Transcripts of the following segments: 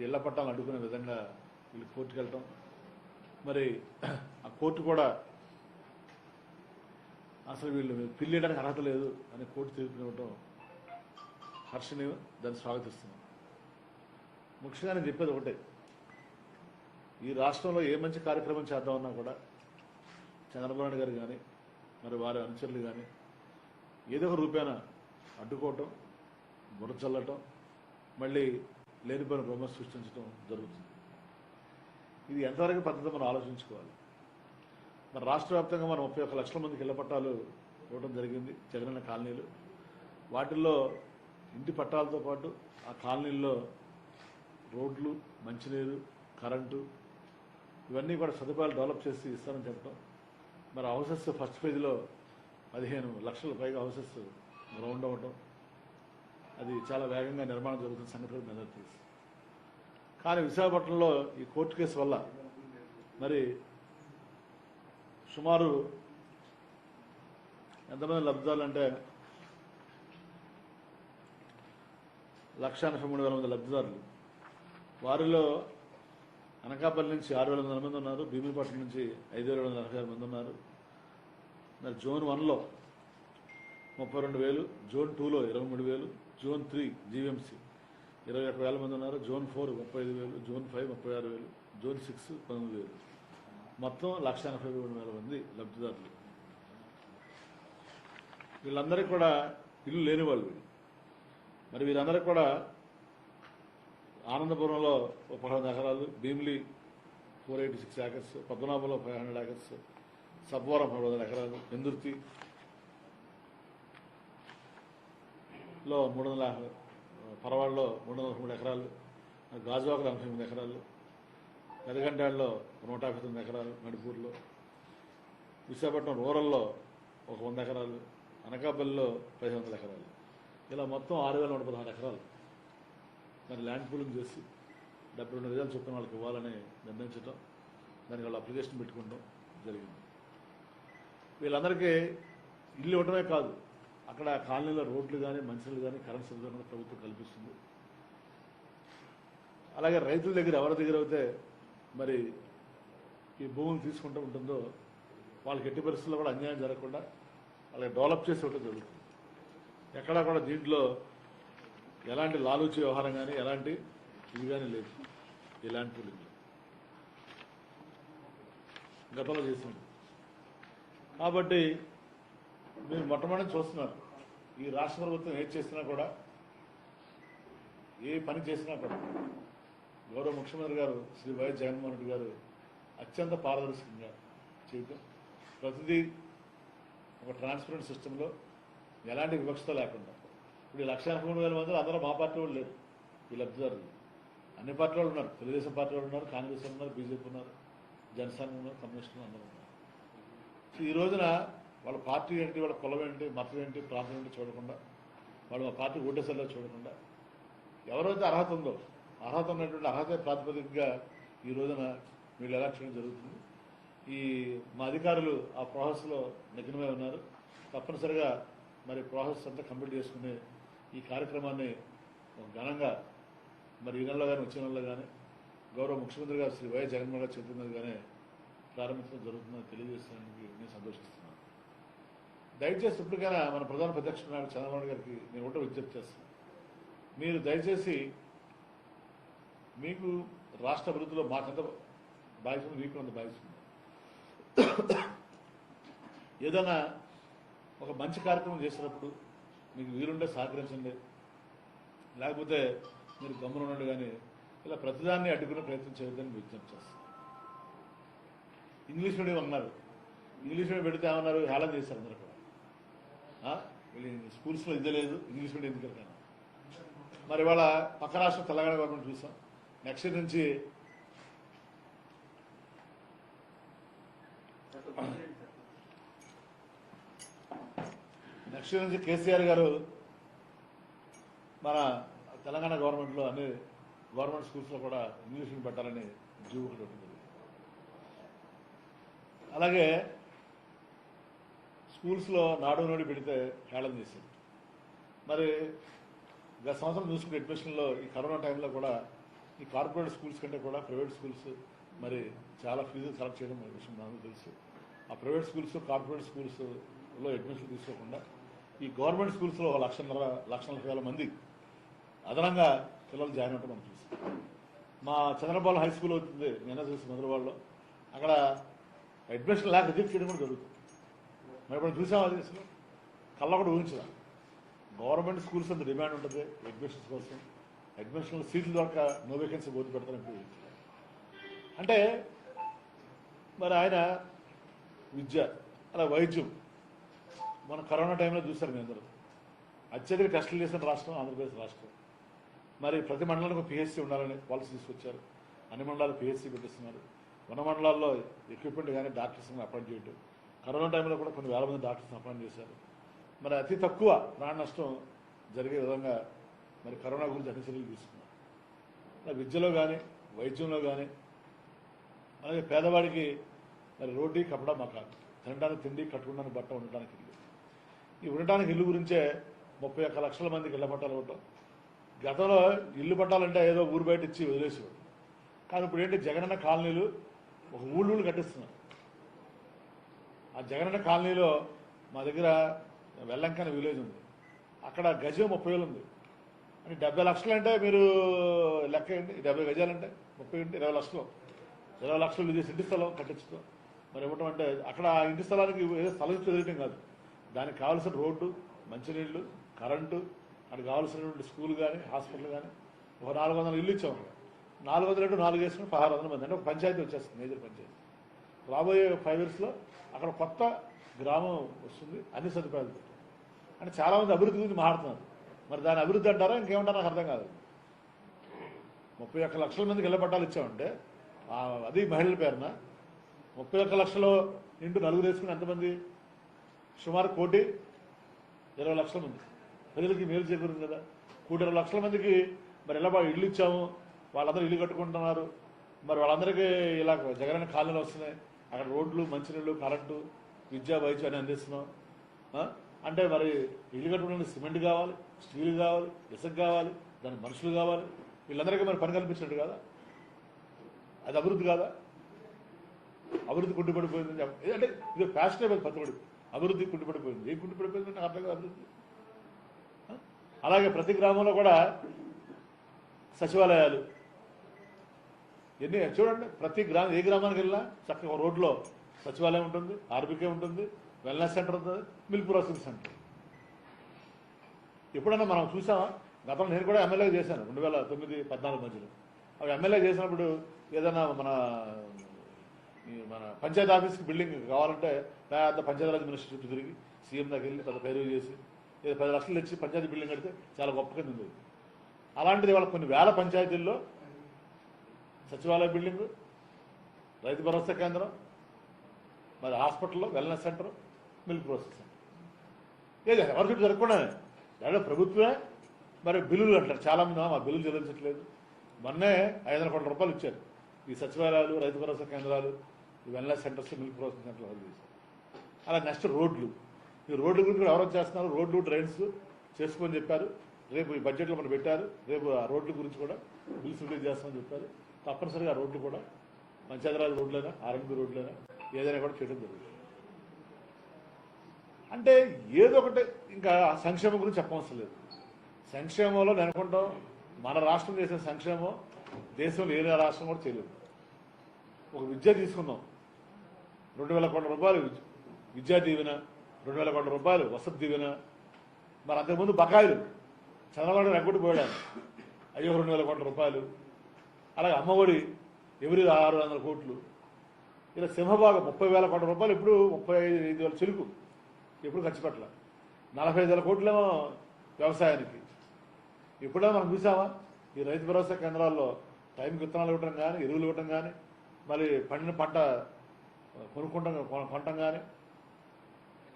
ఇళ్ల పట్టాలను అడ్డుకునే విధంగా వీళ్ళు కోర్టుకు వెళ్ళటం, మరి ఆ కోర్టు కూడా అసలు వీళ్ళు పిల్లేయడానికి అర్హత లేదు అని కోర్టు తీర్పునివ్వటం హర్షణీయం, దాన్ని స్వాగతిస్తున్నాం. ముఖ్యంగా నేను చెప్పేది ఒకటే, ఈ రాష్ట్రంలో ఏ మంచి కార్యక్రమం చేద్దామన్నా కూడా చంద్రబాబు నాయుడు గారు కానీ మరి వారి అనుచరులు కానీ ఏదో ఒక రూపేణ అడ్డుకోవటం, బుర్ర చల్లటం, మళ్ళీ లేనిపోయిన రూమర్స్ సృష్టించడం జరుగుతుంది. ఇది ఎంతవరకు పద్ధతి మనం ఆలోచించుకోవాలి. మరి రాష్ట్ర వ్యాప్తంగా మనం 31 లక్షల మందికి ఇళ్ల పట్టాలు ఇవ్వడం జరిగింది, జగనన్న కాలనీలు. వాటిల్లో ఇంటి పట్టాలతో పాటు ఆ కాలనీల్లో రోడ్లు, మంచినీరు, కరెంటు ఇవన్నీ కూడా సదుపాయాలు డెవలప్ చేసి ఇస్తారని చెప్పడం. మరి హౌసెస్ ఫస్ట్ ఫేజ్లో 15 లక్షల పైగా హౌసెస్ గ్రౌండ్ అవ్వటం, అది చాలా వేగంగా నిర్మాణం జరుగుతున్న సంగతి మెదడు తీసి. కానీ విశాఖపట్నంలో ఈ కోర్టు కేసు వల్ల మరి సుమారు ఎంతమంది లబ్ధిదారులు అంటే 1,83,000 మంది లబ్ధిదారులు. వారిలో అనకాపల్లి నుంచి 6,200 మంది ఉన్నారు, భీమిలిపట్నం నుంచి 5,246 మంది ఉన్నారు. మరి జోన్ 1లో 32,000, జోన్ 2లో 23,000, జోన్ 3 జీవీఎంసీ 21,000 మంది ఉన్నారు, జోన్ 4 35,000, జోన్ 5 36,000, జోన్ 6 19,000, మొత్తం 1,83,000 మంది లబ్ధిదారులు. వీళ్ళందరికీ కూడా ఇల్లు లేని వాళ్ళు వీళ్ళు. మరి వీరందరికీ కూడా ఆనందపురంలో 11 ఎకరాలు, భీమిలి 486 ఏకర్స్, పద్మనాభంలో 500 ఏకర్స్, సబ్వరం 300 ఎకరాలు, ఎందుర్తిలో 300, పరవాడలో 303 ఎకరాలు, గాజువాకలో 88 ఎకరాలు, పెదగంటాడులో 159 ఎకరాలు, నడిపూర్లో, విశాఖపట్నం రూరల్లో 100 ఎకరాలు, అనకాపల్లిలో 500 ఎకరాలు, ఇలా మొత్తం 6,116 ఎకరాలు మరి ల్యాండ్ పూలింగ్ చేసి 72,000 చొప్పున వాళ్ళకి ఇవ్వాలని నిర్ణయించడం, దానికి వాళ్ళు అప్లికేషన్ పెట్టుకోవడం జరిగింది. వీళ్ళందరికీ ఇల్లు ఇవ్వడమే కాదు, అక్కడ కాలనీలో రోడ్లు కానీ, మంచినీళ్ళు కానీ, కరెంట్ సదుపాయం కూడా ప్రభుత్వం కల్పిస్తుంది. అలాగే రైతుల దగ్గర ఎవరి దగ్గర అయితే మరి ఈ భూములు తీసుకుంటూ ఉంటుందో వాళ్ళకి ఎట్టి పరిస్థితుల్లో కూడా అన్యాయం జరగకుండా వాళ్ళకి డెవలప్ చేసి ఇవ్వడం జరుగుతుంది. ఎక్కడా కూడా దీంట్లో ఎలాంటి లాలూచి వ్యవహారం కానీ, ఎలాంటి ఇది కానీ లేదు. ఇలాంటి పూలింగ్ గతంలో చేసింది. కాబట్టి మీరు మొట్టమొదటి చూస్తున్నారు, ఈ రాష్ట్ర ప్రభుత్వం ఏది చేసినా కూడా, ఏ పని చేసినా కూడా గౌరవ ముఖ్యమంత్రి గారు శ్రీ వైఎస్ జగన్మోహన్ రెడ్డి గారు అత్యంత పారదర్శకంగా చేయటం, ప్రతిదీ ఒక ట్రాన్స్పరెంట్ సిస్టంలో ఎలాంటి వివక్షత లేకుండా. ఇప్పుడు 1,83,000 మంది అందరూ మా పార్టీ వాళ్ళు లేరు, ఈ లబ్ధిదారులు అన్ని పార్టీ వాళ్ళు ఉన్నారు. తెలుగుదేశం పార్టీ వాళ్ళు ఉన్నారు, కాంగ్రెస్ వాళ్ళు ఉన్నారు, బీజేపీ ఉన్నారు, జనసేన ఉన్నారు, కమ్యూనిస్ట్ అందరూ ఉన్నారు. సో ఈ రోజున వాళ్ళ పార్టీ ఏంటి, వాళ్ళ కులం ఏంటి, మతం ఏంటి, ప్రాంతం ఏంటి చూడకుండా, వాళ్ళు మా పార్టీ ఓటేసరిలో చూడకుండా ఎవరైతే అర్హత ఉందో, అర్హత ఉన్నటువంటి అర్హత ప్రాతిపదికగా ఈ రోజున వీళ్ళు ఎలక్షన్ జరుగుతుంది. ఈ మా అధికారులు ఆ ప్రాసెస్లో నిఘ్నమై ఉన్నారు. తప్పనిసరిగా మరి ప్రాసెస్ అంతా కంప్లీట్ చేసుకునే ఈ కార్యక్రమాన్ని ఘనంగా మరి ఈ నెలలో కానీ వచ్చే నెలలో కానీ గౌరవ ముఖ్యమంత్రి గారు శ్రీ వైఎస్ జగన్మోహన్ గారు చేతుల మీదుగానే ప్రారంభించడం జరుగుతుందని తెలియజేస్తానికి నేను సంతోషిస్తున్నాను. దయచేసి ఇప్పటికైనా మన ప్రధాన ప్రతిపక్ష నాయకుడు చంద్రబాబు గారికి నేను ఒకటో విజ్ఞప్తి చేస్తాను. మీరు దయచేసి మీకు రాష్ట్ర అభివృద్ధిలో మాకంత బాధ్యత, మీకు అంత బాధ్యత ఉంది. ఏదైనా ఒక మంచి కార్యక్రమం చేసినప్పుడు మీకు వీలుంటే సహకరించండి, లేకపోతే మీరు గమ్మున ఉండండి. కానీ ఇలా ప్రతిదాన్ని అడ్డుకునే ప్రయత్నం చేయొద్దని విజ్ఞప్తి చేస్తాను. ఇంగ్లీష్ మీడియం అన్నారు, ఇంగ్లీష్ మీడియం పెడితే ఏమన్నారు, హేళన చేశారు అందరూ కూడా. వీళ్ళు స్కూల్స్లో ఇదే లేదు, ఇంగ్లీష్ మీడియం ఎందుకు వెళ్తాను. మరి వాళ్ళ పక్క రాష్ట్రం తెలంగాణ గవర్నమెంట్ చూసాం, నెక్స్ట్ ఇయర్ నుంచి కేసీఆర్ గారు మన తెలంగాణ గవర్నమెంట్లో అన్ని గవర్నమెంట్ స్కూల్స్లో కూడా ఇంగ్లీష్ని పెట్టాలని జీవో పెట్టింది. అలాగే స్కూల్స్లో నాడు నోడి పెడితే హేళన చేశారు. మరి గత సంవత్సరం చూసుకునే అడ్మిషన్లో ఈ కరోనా టైంలో కూడా ఈ కార్పొరేట్ స్కూల్స్ కంటే కూడా ప్రైవేట్ స్కూల్స్ మరి చాలా ఫీజులు కలెక్ట్ చేయడం మన విషయం నాకు తెలుసు. ఆ ప్రైవేట్ స్కూల్స్ కార్పొరేట్ స్కూల్స్లో అడ్మిషన్ తీసుకోకుండా ఈ గవర్నమెంట్ స్కూల్స్లో 1,40,000 మంది అదనంగా పిల్లలు జాయిన్ అవ్వడం మనం చూస్తాం. మా చంద్రబాబు హై స్కూల్ అవుతుంది నిన్న చూసి మొదలవాడలో అక్కడ అడ్మిషన్ లేక రిజెక్ట్ చేయడం కూడా జరుగుతుంది. మరి ఇప్పుడు చూసాం అది అసలు కళ్ళ కూడా ఊహించదా. గవర్నమెంట్ స్కూల్స్ అంత డిమాండ్ ఉంటుంది అడ్మిషన్స్ కోసం, అడ్మిషన్లో సీట్లు దొరక నో వేకెన్సీ పోటీ పెడతారని అంటే మరి ఆయన విద్య అలా వైద్యం మన కరోనా టైంలో చూశారు మీ అందరూ. అత్యధిక టెస్టులు చేసిన రాష్ట్రం ఆంధ్రప్రదేశ్ రాష్ట్రం. మరి ప్రతి మండలానికి పిహెచ్సి ఉండాలని పాలసీ తీసుకొచ్చారు. అన్ని మండలాలు పిహెచ్సి పెట్టిస్తున్నారు. మన మండలాల్లో ఎక్విప్మెంట్ కానీ డాక్టర్స్ అపాయింట్ చేయడం. కరోనా టైంలో కూడా కొన్ని వేల మంది డాక్టర్స్ని అపాయింట్ చేశారు. మరి అతి తక్కువ ప్రాణ నష్టం జరిగే విధంగా మరి కరోనా గురించి అన్ని చర్యలు తీసుకున్నారు. విద్యలో కానీ వైద్యంలో కానీ అలాగే పేదవాడికి మరి రోటీ కపడా మకాన్, తినడానికి తిండి, కట్టుకోవడానికి బట్ట, ఉండటానికి ఇల్లు. ఈ ఉండటానికి ఇల్లు గురించే 31 లక్షల మందికి ఇళ్ల పట్టాలు ఇవ్వటం. గతంలో ఇల్లు పట్టాలంటే ఏదో ఊరు బయట ఇచ్చి వదిలేసేవాడు. కానీ ఇప్పుడు ఏంటి జగనన్న కాలనీలు ఒక ఊళ్ళు కట్టిస్తున్నారు. ఆ జగనన్న కాలనీలో మా దగ్గర వెల్లంకన విలేజ్ ఉంది. అక్కడ గజం 30,000 ఉంది. అంటే 70 లక్షలు అంటే మీరు లెక్క ఏంటి? 70 గజాలంటే 30 అంటే 20 లక్షలు. 20 లక్షలు విదేశీ ఇంటి స్థలం కట్టించుకో మరి ఇవ్వటం అంటే అక్కడ ఆ ఇంటి స్థలానికి ఏదో స్థలం చదివటం కాదు, దానికి కావాల్సిన రోడ్డు, మంచినీళ్ళు, కరెంటు, అక్కడ కావాల్సినటువంటి స్కూల్ కానీ హాస్పిటల్ కానీ ఒక 400 ఇల్లు ఇచ్చాం. 400 4 వేసుకుని 1600 మంది అంటే ఒక పంచాయతీ వచ్చేస్తుంది, మేజర్ పంచాయతీ. రాబోయే 5 yearsలో అక్కడ కొత్త గ్రామం వస్తుంది, అన్ని సదుపాయాలు పెట్టారు. అంటే చాలామంది అభివృద్ధి గురించి మాట్లాడుతున్నారు. మరి దాని అభివృద్ధి అంటారా ఇంకేమంటారా నాకు అర్థం కాదు. 31 లక్షల మందికి ఇళ్ల పట్టాలు ఇచ్చామంటే అది మహిళల పేరున 31 లక్షలు ఇంటూ 4 వేసుకుని ఎంతమంది? సుమారు 1,20,00,000 మంది ప్రజలకి మేలు చేకూరింది కదా. 1,20,00,000 లక్షల మందికి మరి ఇలా ఇల్లు ఇచ్చాము, వాళ్ళందరూ ఇల్లు కట్టుకుంటున్నారు. మరి వాళ్ళందరికీ ఇలా జగనన్న కాలనీలు వస్తున్నాయి, అక్కడ రోడ్లు, మంచినీళ్ళు, కరెంటు, విద్యా, వైద్యం అని అందిస్తున్నాం. అంటే మరి ఇల్లు కట్టుకోవడానికి సిమెంట్ కావాలి, స్టీల్ కావాలి, ఇసుక కావాలి, దానికి మనుషులు కావాలి. వీళ్ళందరికీ మరి పని కల్పించినట్టు కదా. అది అభివృద్ధి కాదా? అభివృద్ధి కుంటుపడిపోయింది అంటే ఇది ఫ్యాషనబుల్ పద్ధతి. అభివృద్ధి కుంటుపడిపోయింది. ఏం కుంటుపడిపోయింది నాకు అర్థం కాదు అభివృద్ధి. అలాగే ప్రతి గ్రామంలో కూడా సచివాలయాలు ఎన్ని చూడండి. ప్రతి ఏ గ్రామానికి వెళ్ళినా చక్కగా రోడ్లో సచివాలయం ఉంటుంది, ఆర్బీకే ఉంటుంది, వెల్నెస్ సెంటర్ ఉంటుంది, మిల్క్ ప్రాసెసింగ్ సెంటర్. ఎప్పుడన్నా మనం చూసామా? గతంలో నేను కూడా ఎమ్మెల్యే చేశాను 2009-14 మధ్యలో. అవి ఎమ్మెల్యే చేసినప్పుడు ఏదైనా మన పంచాయతీ ఆఫీస్కి బిల్డింగ్ కావాలంటే పెద్ద పంచాయతీరాజ్ మినిస్టర్ చుట్టూ తిరిగి సీఎం దగ్గర వెళ్ళి పెద్ద పేరు చేసి 10 లక్షలు తెచ్చి పంచాయతీ బిల్డింగ్ కడితే చాలా గొప్ప కింద ఉంది. అలాంటిది వాళ్ళ కొన్ని వేల పంచాయతీల్లో సచివాలయ బిల్డింగు, రైతు భరోసా కేంద్రం, మరి హాస్పిటల్లో wellness centre, milk process centre. ఏది ఎవరి చుట్టూ జరగకుండా దాంట్లో ప్రభుత్వమే మరి బిల్లులు అంటారు. చాలామంది మా బిల్లులు చెల్లించట్లేదు. మొన్నే 500 కోట్ల రూపాయలు ఇచ్చారు ఈ సచివాలయాలు, రైతు భరోసా కేంద్రాలు, ఈ వెల్నెస్ సెంటర్స్, మిల్క్ ప్రాసెసింగ్ సెంటర్లు వాళ్ళు చేశారు. అలా నెక్స్ట్ రోడ్లు. ఈ రోడ్ల గురించి కూడా ఎవరు చేస్తున్నారు? రోడ్లు, డ్రైన్స్ చేసుకోని చెప్పారు. రేపు ఈ బడ్జెట్లో మనం పెట్టారు. రేపు ఆ రోడ్ల గురించి కూడా బిల్స్ రిలీజ్ చేస్తామని చెప్పారు. తప్పనిసరిగా ఆ రోడ్లు కూడా పంచాయతీరాజ్ రోడ్లైనా, ఆర్ఎండ్బి రోడ్లైనా ఏదైనా కూడా చేయడం జరుగుతుంది. అంటే ఏదో ఒకటి ఇంకా సంక్షేమం గురించి చెప్పవలసిన లేదు. సంక్షేమంలో నేను అనుకుంటాం మన రాష్ట్రం చేసిన సంక్షేమం దేశంలో ఏ రాష్ట్రం కూడా చేయలేదు. ఒక విద్య తీసుకుందాం, 2,000 కోట్ల రూపాయలు విద్యా దీవెన, 2,000 కోట్ల రూపాయలు వసతి దీవెన. మరి అంతకుముందు బకాయిలు చంద్రబాబు ఎగ్గొట్టి పోయాడు, అయ్యో 2,000 కోట్ల రూపాయలు. అలాగే అమ్మఒడి ఎవరి 600 కోట్లు. ఇలా సింహభాగం 30,000 కోట్ల రూపాయలు ఎప్పుడు 35,000 చిలుకు ఎప్పుడు ఖర్చు పెట్టాల. 45,000 కోట్లేమో వ్యవసాయానికి. ఎప్పుడైనా మనం చూసామా? ఈ రైతు భరోసా కేంద్రాల్లో టైంకి విత్తనాలు ఇవ్వటం కానీ, ఎరువులు ఇవ్వటం కానీ, మరి పండిన పంట కొనటం కానీ.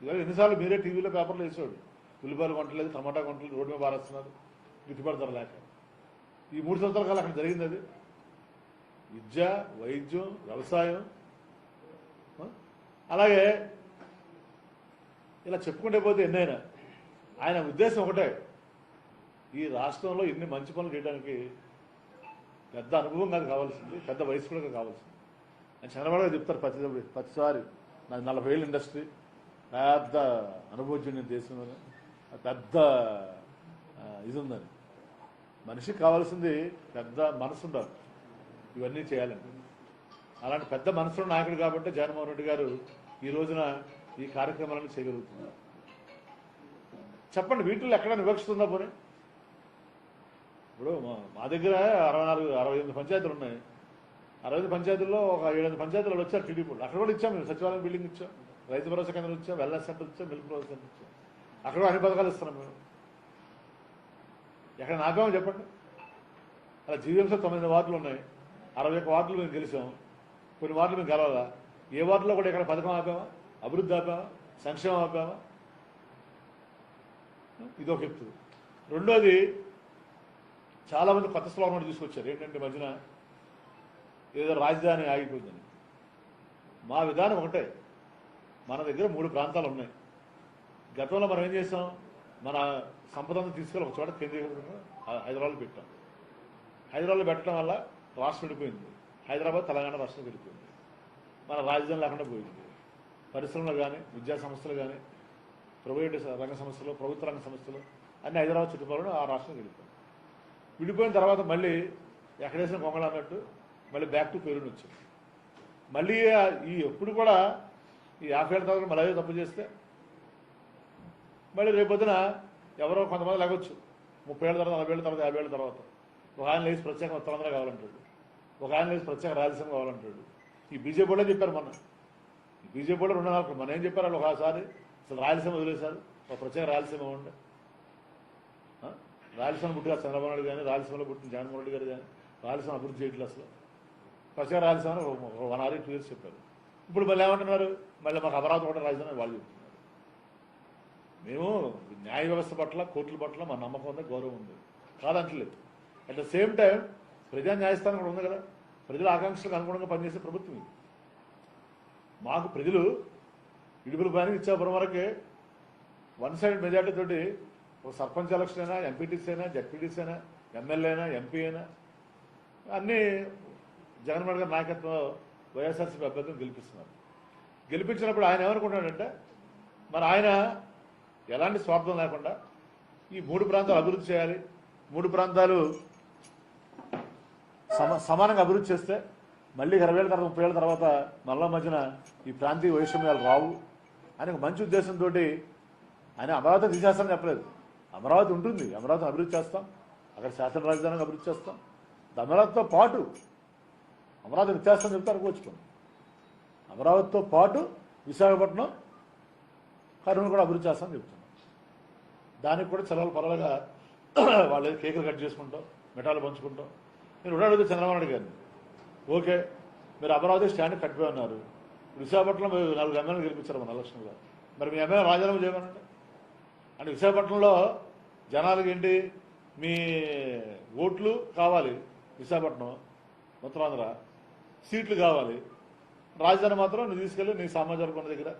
ఇవాళ ఎన్నిసార్లు మీరే టీవీలో పేపర్లో వేసేవాడు, ఉల్లిపాయలు కొనట్లేదు, టమాటా కొనట్లేదు, రోడ్డు మీద పారేస్తున్నారు, గిట్టుబాటు ధర లేక. ఈ 3 సంవత్సరాల కాలం అక్కడ జరిగింది అది. విద్య, వైద్యం, వ్యవసాయం. అలాగే ఇలా చెప్పుకుంటే పోతే ఎన్నైనా ఆయన ఉద్దేశం ఒకటే, ఈ రాష్ట్రంలో ఇన్ని మంచి పనులు చేయడానికి పెద్ద అనుభవం కాదు కావాల్సింది, పెద్ద వయసు కూడా కావాల్సింది. అని చంద్రబాబు గారు చెప్తారు ప్రతిసారి నాది 40 ఏళ్ళ ఇండస్ట్రీ, పెద్ద అనుభవజ్ఞుని దేశంలో పెద్ద ఇది ఉందని. మనిషికి కావాల్సింది పెద్ద మనసు ఉండాలి ఇవన్నీ చేయాలండి. అలాంటి పెద్ద మనసులో నాయకుడు కాబట్టి జగన్మోహన్ రెడ్డి గారు ఈ రోజున ఈ కార్యక్రమాలను చేయగలుగుతున్నారు. చెప్పండి, వీటిల్లో ఎక్కడైనా వివక్షిస్తుందా పోనీ? ఇప్పుడు మా దగ్గర 68 పంచాయతీలు ఉన్నాయి. 68 పంచాయతీల్లో ఒక 7 పంచాయతీలు వచ్చారు టీడీపీ. అక్కడ కూడా ఇచ్చాం, మేము సచివాలయం బిల్డింగ్ ఇచ్చాం, రైతు భరోసా కేంద్రం ఇచ్చాం, వెల్నెస్ సెంటర్ ఇచ్చాం, మిల్క్ భరోసా సెంటర్ ఇచ్చాం. అక్కడ అన్ని పథకాలు ఇస్తున్నాం మేము. ఎక్కడ నాపేమో చెప్పండి. అలా జీవీఎంసీ 9 వార్డులు ఉన్నాయి, 61 వార్డులు మేము గెలిచాం, కొన్ని వార్డులు మేము గెలవాలా. ఏ వార్డులో కూడా ఇక్కడ పథకం ఆపామా, అభివృద్ధి ఆపామా, సంక్షేమం ఆపామా? ఇదొక ఎత్తు. రెండోది, చాలామంది కొత్త స్లోగన్ తీసుకొచ్చారు. ఏంటంటే మధ్యన ఏదో రాజధాని ఆగిపోయిందని. మా విధానం ఒకటే, మన దగ్గర 3 ప్రాంతాలు ఉన్నాయి. గతంలో మనం ఏం చేసాం, మన సంపదను తీసుకెళ్ళి ఒక చోట కేంద్రీకృతంగా హైదరాబాద్లో పెట్టాం. హైదరాబాద్లో పెట్టడం వల్ల రాష్ట్రం విడిపోయింది. హైదరాబాద్ తెలంగాణ రాష్ట్రం విడిపోయింది. మన రాజధాని లేకుండా పోయింది. పరిశ్రమలు కానీ, విద్యా సంస్థలు కానీ, ప్రైవేట్ రంగ సంస్థలు, ప్రభుత్వ రంగ సంస్థలు అన్ని హైదరాబాద్ చుట్టుపక్కల ఆ రాష్ట్రం విడిపోయింది. విడిపోయిన తర్వాత మళ్ళీ ఎక్కడేసిన కొంగళ అన్నట్టు మళ్ళీ బ్యాక్ టు పేరుని వచ్చింది. మళ్ళీ ఈ ఎప్పుడు కూడా ఈ 50 ఏళ్ళ తర్వాత మళ్ళీ అదే తప్పు చేస్తే మళ్ళీ రేపొద్దున ఎవరో కొంతమంది లాగొచ్చు. 30 ఏళ్ళ తర్వాత, 40 ఏళ్ళ తర్వాత, 50 ఏళ్ళ తర్వాత ఒక ఆయన లేచి ప్రత్యేక ఉత్తరాంధ్ర కావాలంటాడు, ఒక ఆయన లేచి ప్రత్యేక రాయలసీమ కావాలంటాడు. ఈ బీజేపీ కూడా చెప్పారు మొన్న. ఈ బీజేపీ కూడా 2 మన ఏం చెప్పారు వాళ్ళు, ఒకసారి అసలు రాయలసీమ వదిలేశారు, ఒక ప్రత్యేక రాయలసీమ ఉండే. రాయలసీమ పుట్టిన చంద్రబాబు నాయుడు కానీ, రాయలసీమలో పుట్టిన జగన్మోహన్ రెడ్డి గారు కానీ రాయలసీమ అభివృద్ధి చేయట్లేదు. అసలు ప్రత్యేక రాయలసీమ 1 or 2 years చెప్పారు. ఇప్పుడు మళ్ళీ ఏమంటున్నారు, మళ్ళీ మాకు అమరావతి కూడా రాజధాని వాళ్ళు చెప్తున్నారు. మేము న్యాయ వ్యవస్థ పట్ల, కోర్టుల పట్ల మా నమ్మకం ఉంది, గౌరవం ఉంది, కాదంటలేదు. అట్ ద సేమ్ టైం ప్రజా న్యాయస్థానం కూడా ఉంది కదా, ప్రజల ఆకాంక్షలకు అనుగుణంగా పనిచేసే ప్రభుత్వం ఇది. మాకు ప్రజలు ఇడుపుల పైన ఇచ్చాపురం వరకే 1 side మెజార్టీ తోటి ఒక సర్పంచ్ ఎలక్షన్ అయినా, ఎంపీటీసీ అయినా, జడ్పీటీసీ అయినా, ఎమ్మెల్యే అయినా, ఎంపీ అయినా అన్నీ జగన్మోహన్ గారి నాయకత్వం వైఎస్ఆర్సీపీ అభ్యర్థులను గెలిపిస్తున్నారు. గెలిపించినప్పుడు ఆయన ఏమనుకుంటున్నాడంటే, మరి ఆయన ఎలాంటి స్వార్థం లేకుండా ఈ 3 ప్రాంతాలు అభివృద్ధి చేయాలి, 3 ప్రాంతాలు సమానంగా అభివృద్ధి చేస్తే మళ్ళీ 20 ఏళ్ళ తర్వాత, 30 ఏళ్ళ తర్వాత మళ్ళా మధ్యన ఈ ప్రాంతీయ వైషమ్యాలు రావు అని ఒక మంచి ఉద్దేశంతో ఆయన అమరావతి తీసేస్తానని చెప్పలేదు. అమరావతి ఉంటుంది, అమరావతిని అభివృద్ధి చేస్తాం, అక్కడ శాసన రాజధానిని అభివృద్ధి చేస్తాం. అమరావతితో పాటు అమరావతి వ్యత్యాసం చెప్తారు కూర్చుకోండి. అమరావతితో పాటు విశాఖపట్నం, కర్నూలు కూడా అభివృద్ధి చేస్తామని చెప్తున్నాం. దానికి కూడా చలవలు పరవలుగా వాళ్ళు కేకులు కట్ చేసుకుంటాం, మిఠాలు పంచుకుంటాం. నేను అడిగితే చంద్రబాబు నాయుడు గారిని, ఓకే మీరు అమరావతి స్టాండ్ కట్టిపోయి ఉన్నారు, విశాఖపట్నంలో 4 ఎమ్మెల్యేలు గెలిపించారు మన ఎలక్షన్లో, మరి మీ ఎమ్మెల్యే రాజీనామా చేయమనండి. అంటే విశాఖపట్నంలో జనాలకి ఏంటి, మీ ఓట్లు కావాలి, విశాఖపట్నం ఉత్తరాంధ్ర సీట్లు కావాలి, రాజధాని మాత్రం నువ్వు తీసుకెళ్ళి నీ సామాజిక వర్గం దగ్గర,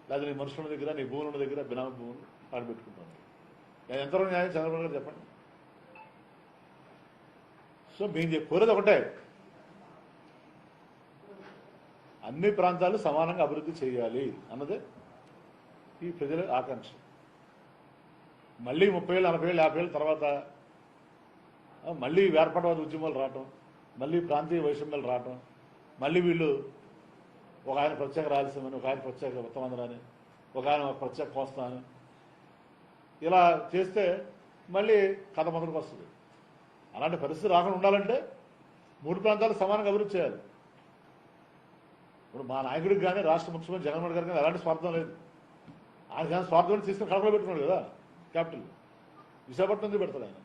లేదా నీ మనుషుల దగ్గర, నీ భూముల దగ్గర, బినామీ భూములు ఆడబెట్టుకుంటాను. ఎంతవరకు న్యాయం చంద్రబాబు గారు చెప్పండి. సో మేము కోరేది ఒకటే, అన్ని ప్రాంతాలు సమానంగా అభివృద్ధి చేయాలి అన్నదే ఈ ప్రజల ఆకాంక్ష. మళ్ళీ 30 ఏళ్ళు, 40 ఏళ్ళు, 50 ఏళ్ళ తర్వాత మళ్ళీ వేర్పాటువాద ఉద్యమాలు రావటం, మళ్ళీ ప్రాంతీయ వైషమ్యాలు రావటం, మళ్ళీ వీళ్ళు ఒక ఆయన ప్రత్యేక రాయలసీమ అని, ఒక ఆయన ప్రత్యేక ఉత్తరాంధ్ర అని, ఒక ఆయన ప్రత్యేక కోస్తా అని ఇలా చేస్తే మళ్ళీ కథ మొదలుకు వస్తుంది. అలాంటి పరిస్థితి రాకుండా ఉండాలంటే 3 ప్రాంతాలు సమానంగా అభివృద్ధి చేయాలి. ఇప్పుడు మా నాయకుడికి కానీ, రాష్ట్ర ముఖ్యమంత్రి జగన్మోహన్ గారికి కానీ ఎలాంటి స్వార్థం లేదు. ఆయన కానీ స్వార్థం తీసుకుని కడపలో పెట్టుకున్నాడు కదా క్యాపిటల్, విశాఖపట్నం పెడతాడు ఆయన.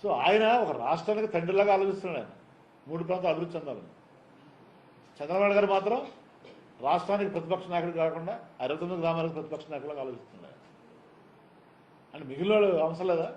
సో ఆయన ఒక రాష్ట్రానికి తండ్రిలాగా ఆలోచిస్తున్నాడు. ఆయన 3 ప్రాంతాలు అభివృద్ధి చెందాలని. చంద్రబాబు నాయుడు గారు మాత్రం రాష్ట్రానికి ప్రతిపక్ష నాయకుడు కాకుండా 69 గ్రామాలకు ప్రతిపక్ష నాయకులుగా ఆలోచిస్తున్నాడు. అంటే మిగిలిన వాళ్ళు అవసరం లేదా?